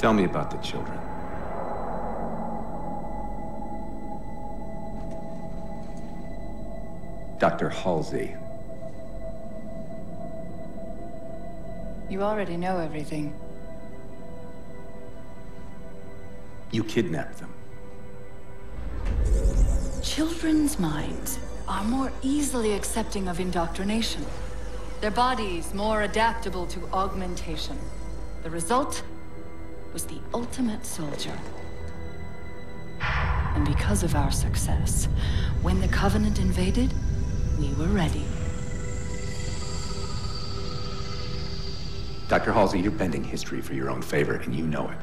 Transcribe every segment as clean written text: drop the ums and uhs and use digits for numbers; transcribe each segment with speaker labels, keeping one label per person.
Speaker 1: Tell me about the children. Dr. Halsey.
Speaker 2: You already know everything.
Speaker 1: You kidnapped them.
Speaker 2: Children's minds are more easily accepting of indoctrination. Their bodies more adaptable to augmentation. The result was the ultimate soldier. And because of our success, when the Covenant invaded, we were ready.
Speaker 1: Dr. Halsey, you're bending history for your own favor, and you know it.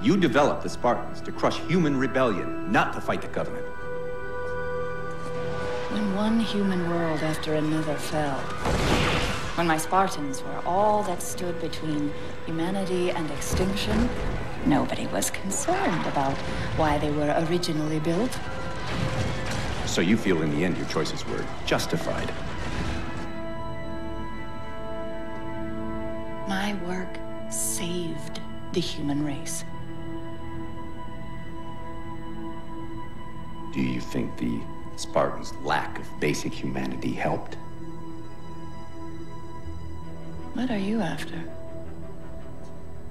Speaker 1: You developed the Spartans to crush human rebellion, not to fight the Covenant.
Speaker 2: When one human world after another fell, when my Spartans were all that stood between humanity and extinction, nobody was concerned about why they were originally built.
Speaker 1: So you feel in the end your choices were justified?
Speaker 2: My work saved the human race.
Speaker 1: Do you think the Spartans' lack of basic humanity helped?
Speaker 2: What are you after?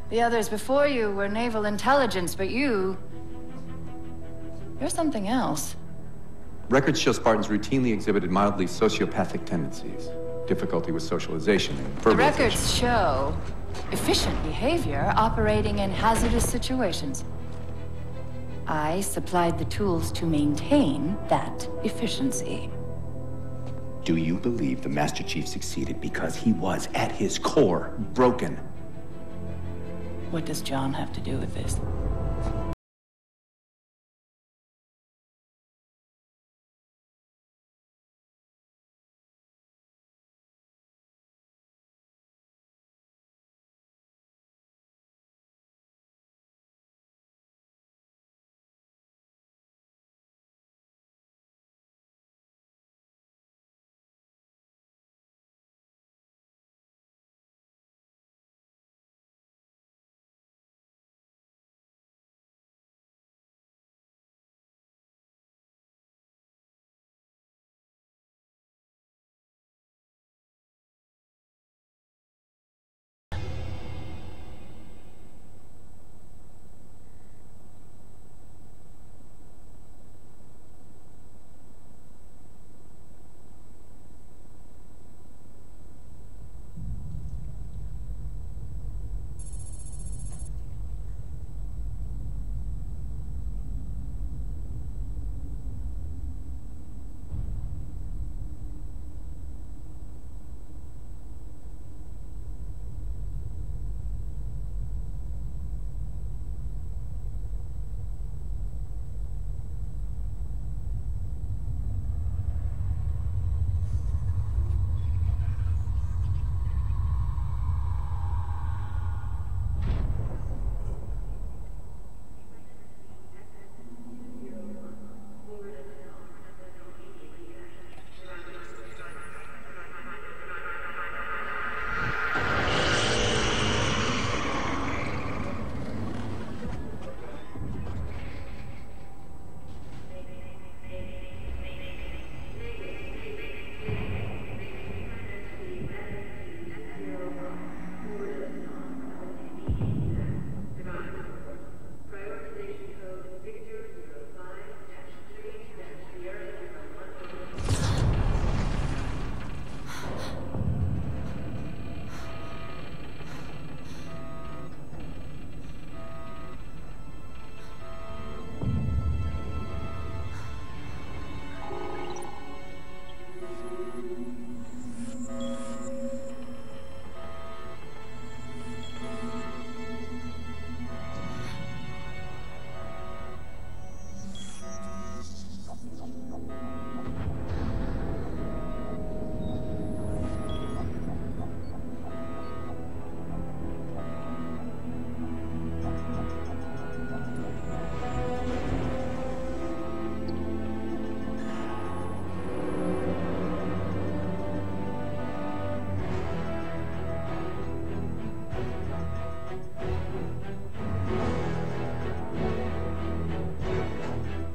Speaker 2: The others before you were naval intelligence, but you're something else.
Speaker 1: Records show Spartans routinely exhibited mildly sociopathic tendencies, difficulty with socialization and verbalization.
Speaker 2: The records show efficient behavior operating in hazardous situations. I supplied the tools to maintain that efficiency.
Speaker 1: Do you believe the Master Chief succeeded because he was, at his core, broken?
Speaker 2: What does John have to do with this?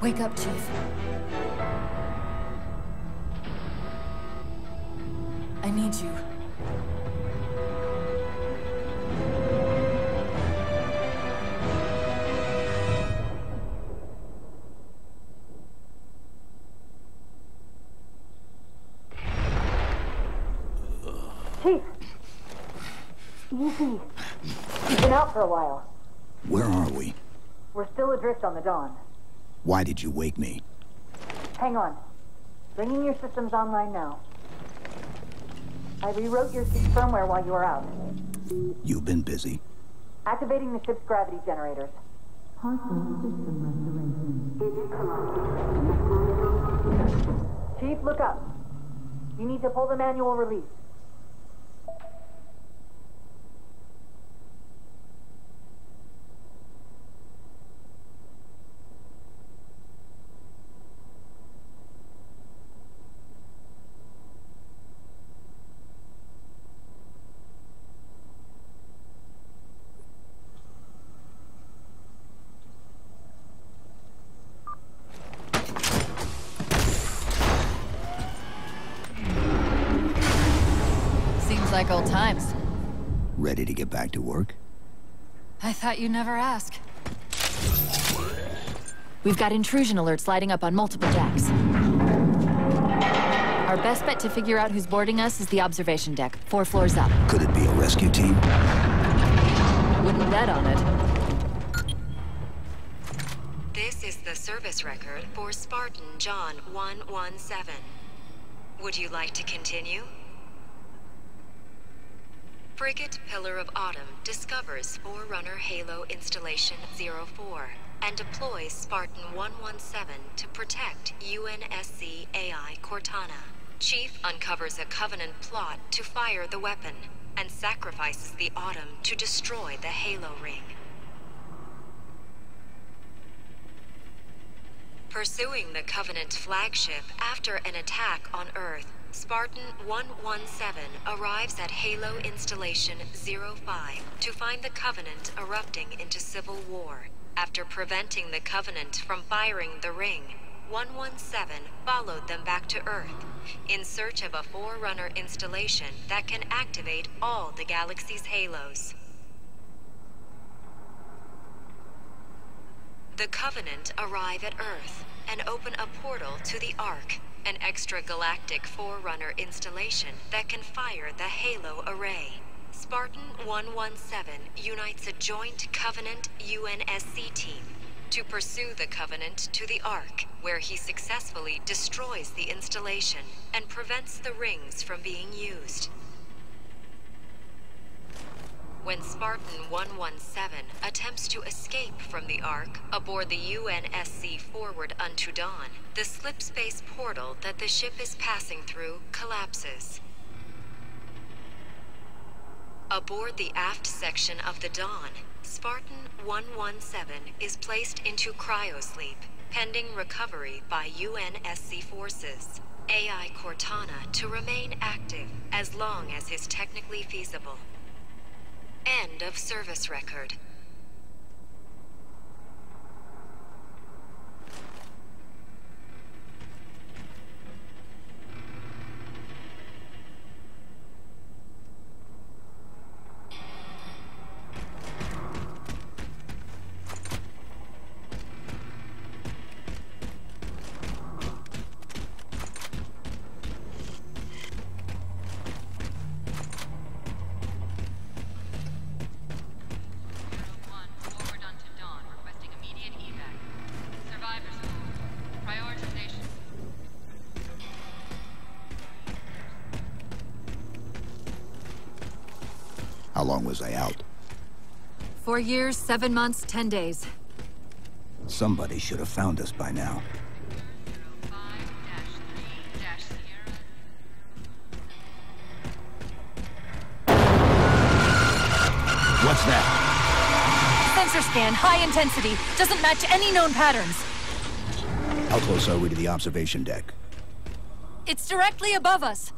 Speaker 2: Wake up, Chief. I need you.
Speaker 3: Chief! Easy. You've been out for a while.
Speaker 4: Where are we?
Speaker 3: We're still adrift on the Dawn.
Speaker 4: Why did you wake me?
Speaker 3: Hang on. Bringing your systems online now. I rewrote your ship's firmware while you were out.
Speaker 4: You've been busy.
Speaker 3: Activating the ship's gravity generators. Chief, look up. You need to pull the manual release.
Speaker 2: Like old times.
Speaker 4: Ready to get back to work?
Speaker 2: I thought you'd never ask. We've got intrusion alerts lighting up on multiple decks. Our best bet to figure out who's boarding us is the observation deck, 4 floors up.
Speaker 4: Could it be a rescue team?
Speaker 2: Wouldn't bet on it.
Speaker 5: This is the service record for Spartan John 117. Would you like to continue? Frigate Pillar of Autumn discovers Forerunner Halo Installation 04 and deploys Spartan 117 to protect UNSC AI Cortana. Chief uncovers a Covenant plot to fire the weapon and sacrifices the Autumn to destroy the Halo ring. Pursuing the Covenant flagship after an attack on Earth, Spartan 117 arrives at Halo Installation 05 to find the Covenant erupting into civil war. After preventing the Covenant from firing the ring, 117 followed them back to Earth in search of a Forerunner installation that can activate all the galaxy's halos. The Covenant arrive at Earth and open a portal to the Ark, an extragalactic Forerunner installation that can fire the Halo array. Spartan 117 unites a joint Covenant UNSC team to pursue the Covenant to the Ark, where he successfully destroys the installation and prevents the rings from being used. When Spartan 117 attempts to escape from the Ark aboard the UNSC Forward Unto Dawn, the slipspace portal that the ship is passing through collapses. Aboard the aft section of the Dawn, Spartan 117 is placed into cryosleep, pending recovery by UNSC forces. AI Cortana to remain active as long as is technically feasible. End of service record.
Speaker 4: How long was I out?
Speaker 2: 4 years, 7 months, 10 days.
Speaker 4: Somebody should have found us by now. What's that?
Speaker 2: Sensor scan, high intensity. Doesn't match any known patterns.
Speaker 4: How close are we to the observation deck?
Speaker 2: It's directly above us.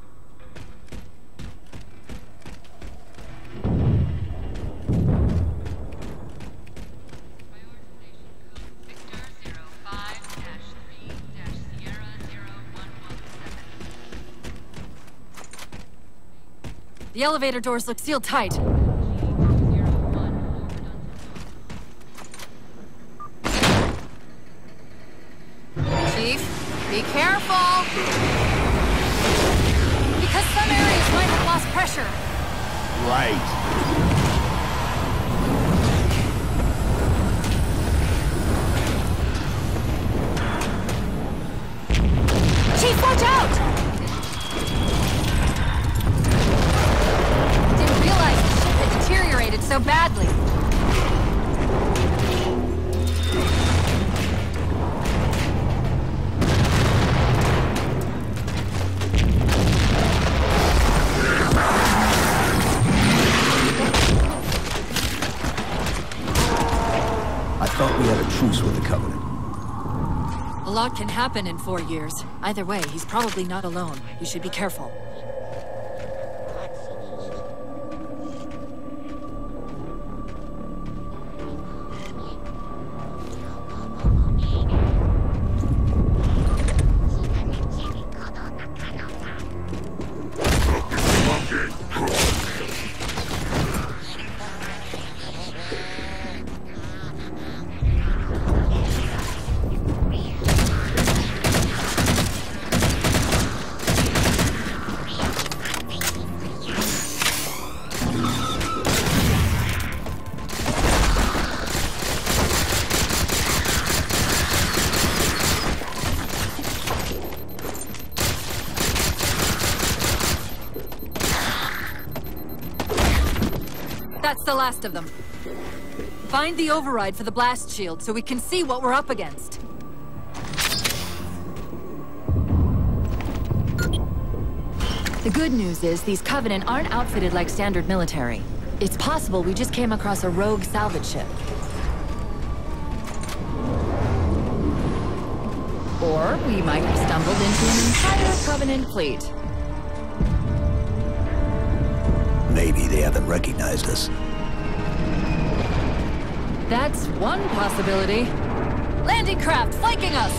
Speaker 6: The elevator doors look sealed tight. Chief, be careful! Because some areas might have lost pressure.
Speaker 4: Right.
Speaker 6: Chief, watch out! Didn't realize the ship had deteriorated so badly.
Speaker 4: I thought we had a truce with the Covenant.
Speaker 6: A lot can happen in 4 years. Either way, he's probably not alone. We should be careful. That's the last of them. Find the override for the blast shield so we can see what we're up against. The good news is these Covenant aren't outfitted like standard military. It's possible we just came across a rogue salvage ship. Or we might have stumbled into an entire Covenant fleet.
Speaker 4: Maybe they haven't recognized us.
Speaker 6: That's one possibility. Landing craft flanking us!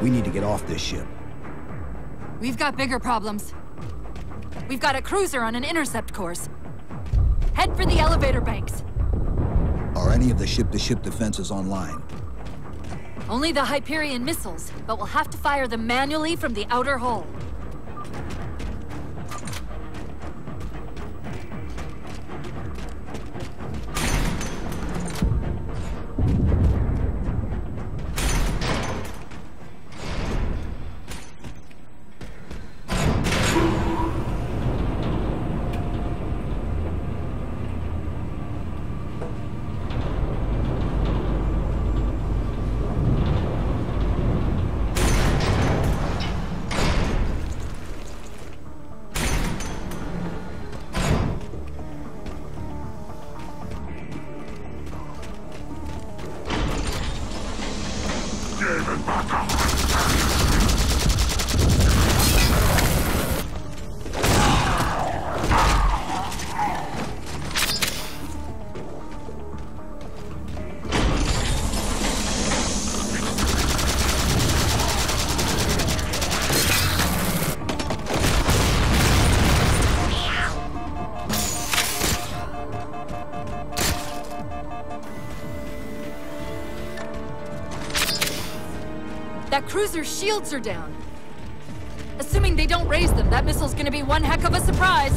Speaker 4: We need to get off this ship.
Speaker 6: We've got bigger problems. We've got a cruiser on an intercept course. Head for the elevator banks.
Speaker 4: Are any of the ship-to-ship defenses online?
Speaker 6: Only the Hyperion missiles, but we'll have to fire them manually from the outer hull. That cruiser's shields are down. Assuming they don't raise them, that missile's gonna be one heck of a surprise.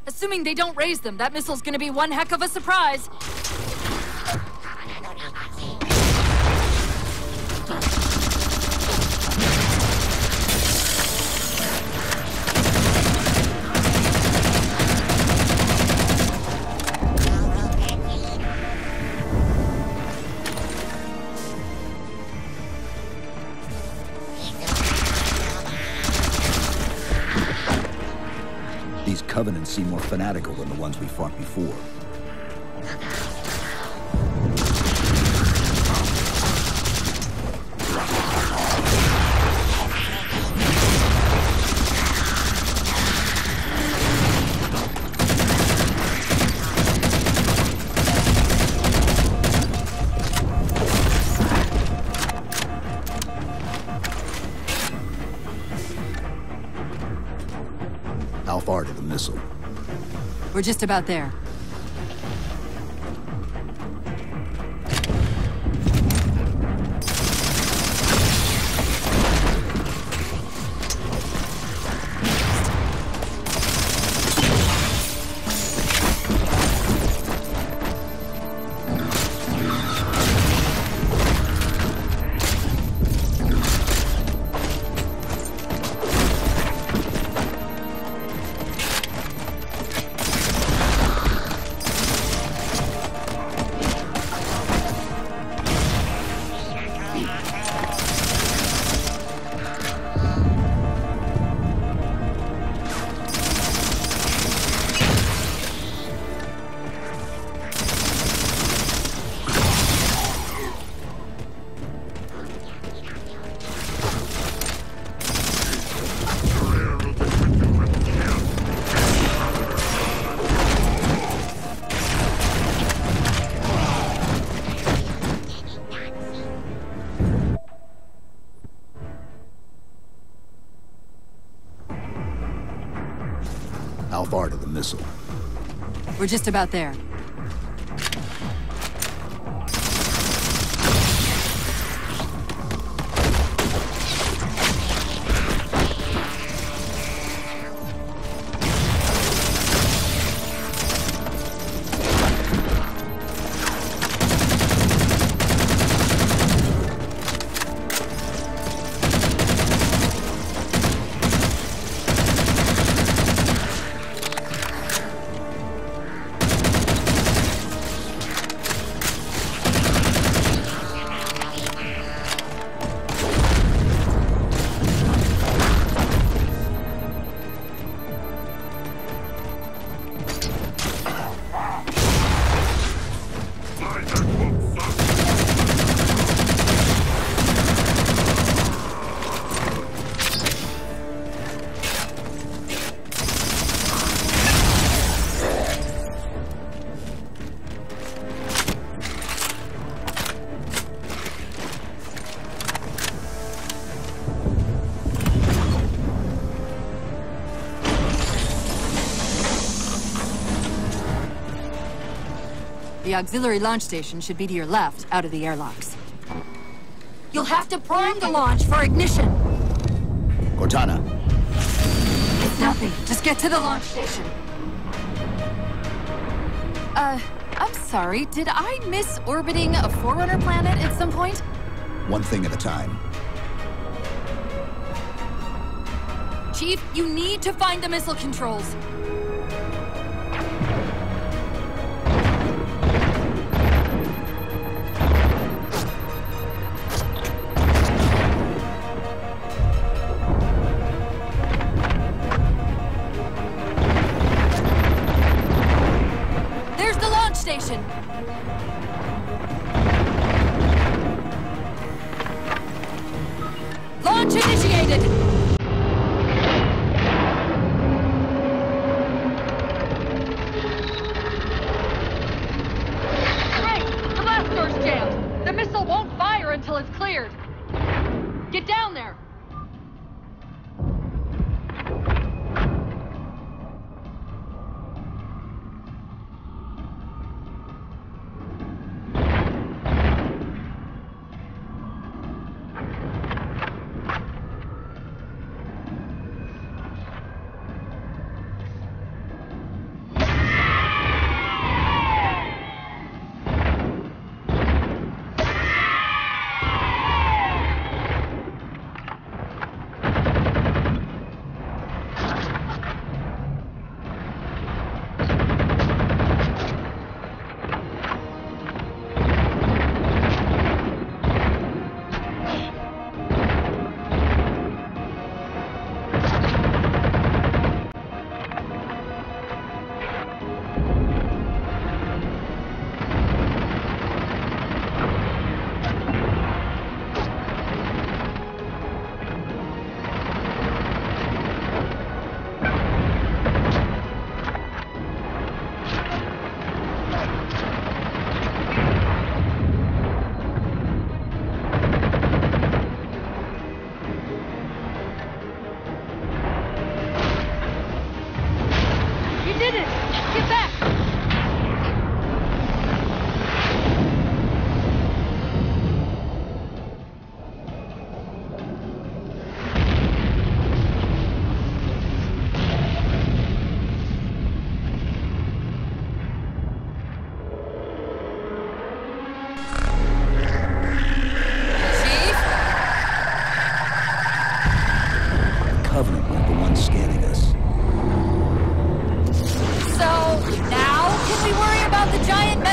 Speaker 6: Assuming they don't raise them, that missile's gonna be one heck of a surprise.
Speaker 4: Covenant seem more fanatical than the ones we fought before. How far to the missile?
Speaker 6: We're just about there.
Speaker 4: How far to the missile?
Speaker 6: We're just about there. The auxiliary launch station should be to your left, out of the airlocks. You'll have to prime the launch for ignition!
Speaker 4: Cortana.
Speaker 6: It's nothing. Just get to the launch station. I'm sorry. Did I miss orbiting a Forerunner planet at some point?
Speaker 4: One thing at a time.
Speaker 6: Chief, you need to find the missile controls. Station. Launch initiated! Great! The blast door's jammed! The missile won't fire until it's cleared! Get down there!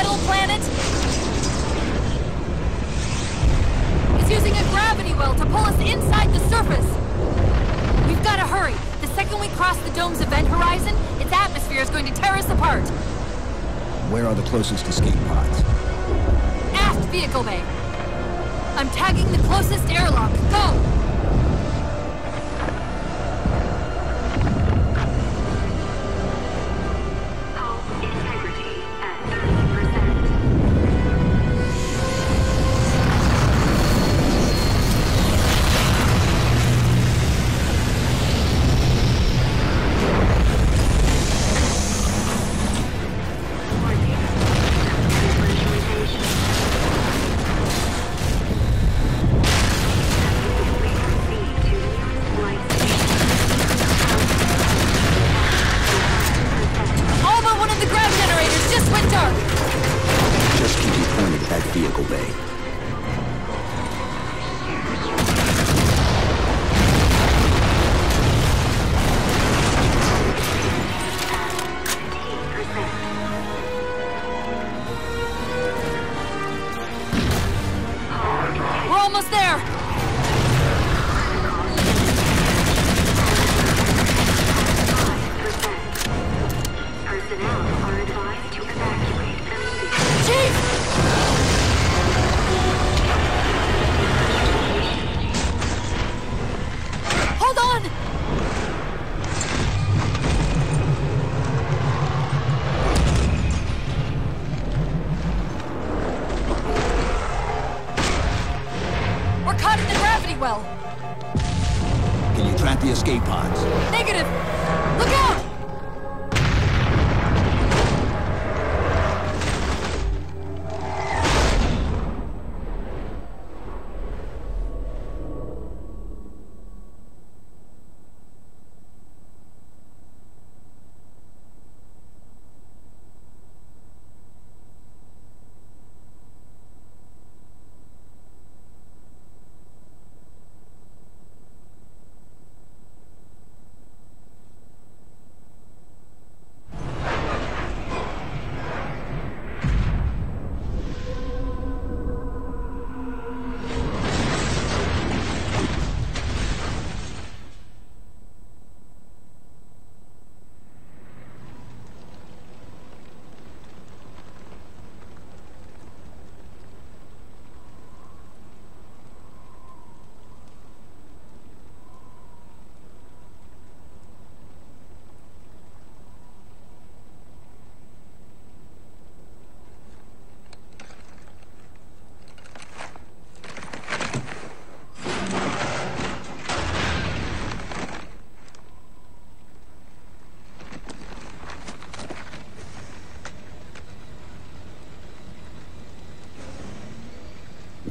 Speaker 6: metal planet? It's using a gravity well to pull us inside the surface. We've got to hurry. The second we cross the dome's event horizon, its atmosphere is going to tear us apart.
Speaker 4: Where are the closest escape pods?
Speaker 6: Aft vehicle bay. I'm tagging the closest airlock. Go! Well.
Speaker 4: Can you track the escape pods?
Speaker 6: Negative! Look out!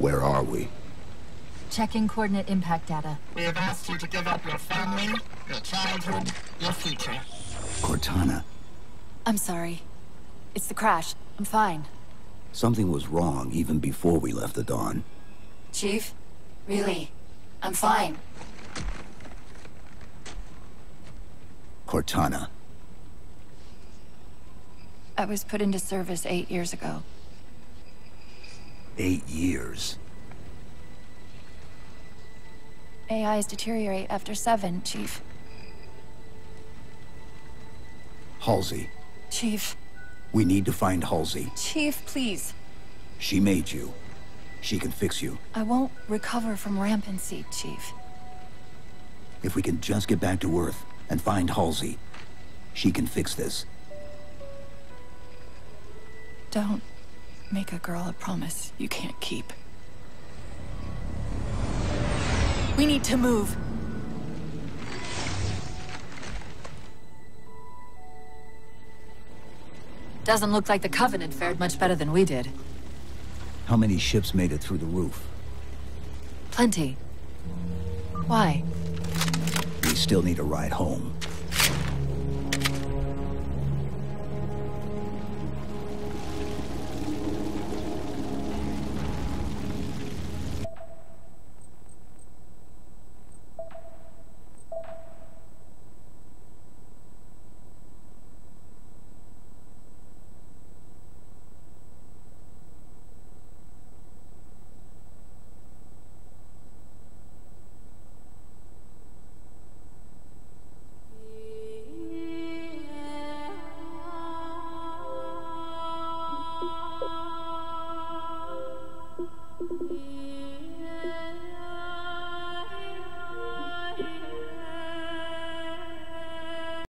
Speaker 4: Where are we?
Speaker 6: Checking coordinate impact data.
Speaker 7: We have asked you to give up your family, your childhood, your future.
Speaker 4: Cortana.
Speaker 6: I'm sorry. It's the crash. I'm fine.
Speaker 4: Something was wrong even before we left the Dawn.
Speaker 2: Chief? Really? I'm fine.
Speaker 4: Cortana.
Speaker 2: I was put into service 8 years ago.
Speaker 4: 8 years.
Speaker 2: AIs deteriorate after 7, Chief.
Speaker 4: Halsey.
Speaker 2: Chief.
Speaker 4: We need to find Halsey.
Speaker 2: Chief, please.
Speaker 4: She made you. She can fix you.
Speaker 2: I won't recover from rampancy, Chief.
Speaker 4: If we can just get back to Earth and find Halsey, she can fix this.
Speaker 2: Don't make a girl a promise you can't keep.
Speaker 6: We need to move. Doesn't look like the Covenant fared much better than we did.
Speaker 4: How many ships made it through the roof?
Speaker 6: Plenty. Why?
Speaker 4: We still need a ride home.